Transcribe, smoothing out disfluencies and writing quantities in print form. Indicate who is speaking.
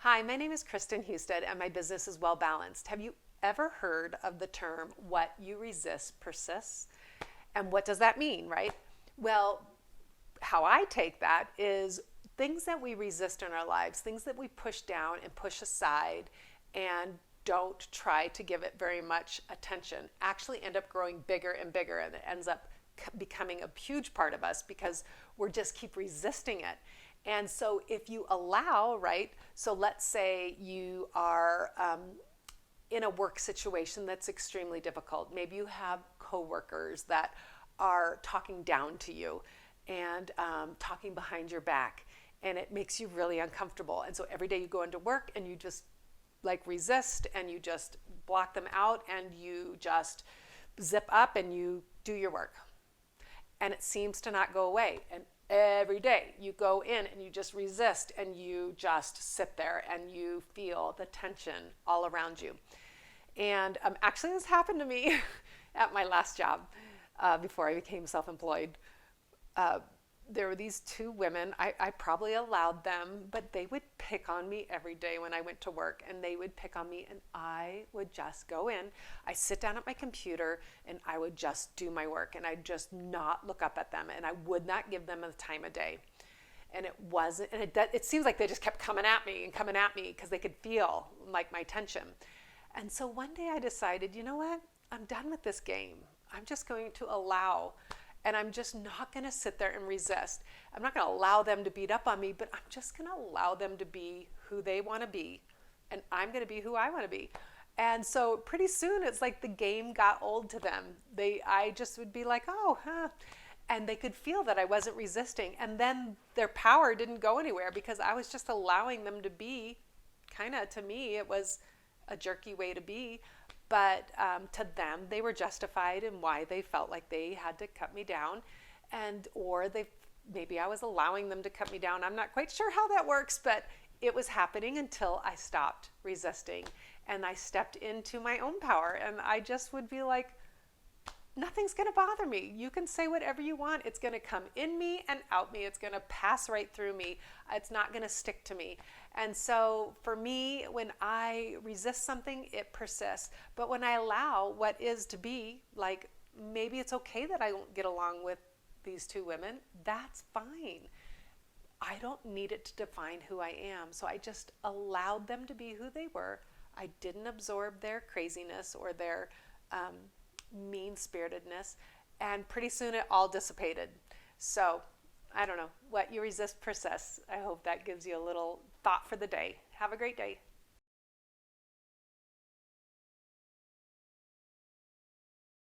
Speaker 1: Hi, my name is Kristen Husted, and my business is Well Balanced. Have you ever heard of the term, what you resist persists? And what does that mean, right? Well, how I take that is things that we resist in our lives, things that we push down and push aside and don't try to give it very much attention, actually end up growing bigger and bigger, and it ends up becoming a huge part of us because we're just keep resisting it. And so if you allow, right, so let's say you are in a work situation that's extremely difficult. Maybe you have coworkers that are talking down to you and talking behind your back, and it makes you really uncomfortable. And so every day you go into work and you just like resist and you just block them out and you just zip up and you do your work. And it seems to not go away. And every day you go in and you just resist and you just sit there and you feel the tension all around you. And actually, this happened to me at my last job before I became self-employed. There were these two women. I probably allowed them, but they would pick on me every day when I went to work, and they would pick on me, and I would just go in. I sit down at my computer, and I would just do my work, and I'd just not look up at them, and I would not give them the time of day. And it wasn't, and it seems like they just kept coming at me because they could feel like my tension. And so one day I decided, you know what? I'm done with this game. I'm just going to allow. And I'm just not going to sit there and resist. I'm not going to allow them to beat up on me, but I'm just going to allow them to be who they want to be. And I'm going to be who I want to be. And so pretty soon it's like the game got old to them. I just would be like, oh, huh. And they could feel that I wasn't resisting. And then their power didn't go anywhere because I was just allowing them to be, kind of, to me, it was a jerky way to be. But to them, they were justified in why they felt like they had to cut me down, or maybe I was allowing them to cut me down. I'm not quite sure how that works, but it was happening until I stopped resisting and I stepped into my own power. And I just would be like, nothing's going to bother me. You can say whatever you want. It's going to come in me and out me. It's going to pass right through me. It's not going to stick to me. And so for me, when I resist something, it persists. But when I allow what is to be, like maybe it's okay that I don't get along with these two women, that's fine. I don't need it to define who I am. So I just allowed them to be who they were. I didn't absorb their craziness or their mean-spiritedness, and pretty soon it all dissipated. So I don't know, what you resist persists. I hope that gives you a little thought for the day. Have a great day.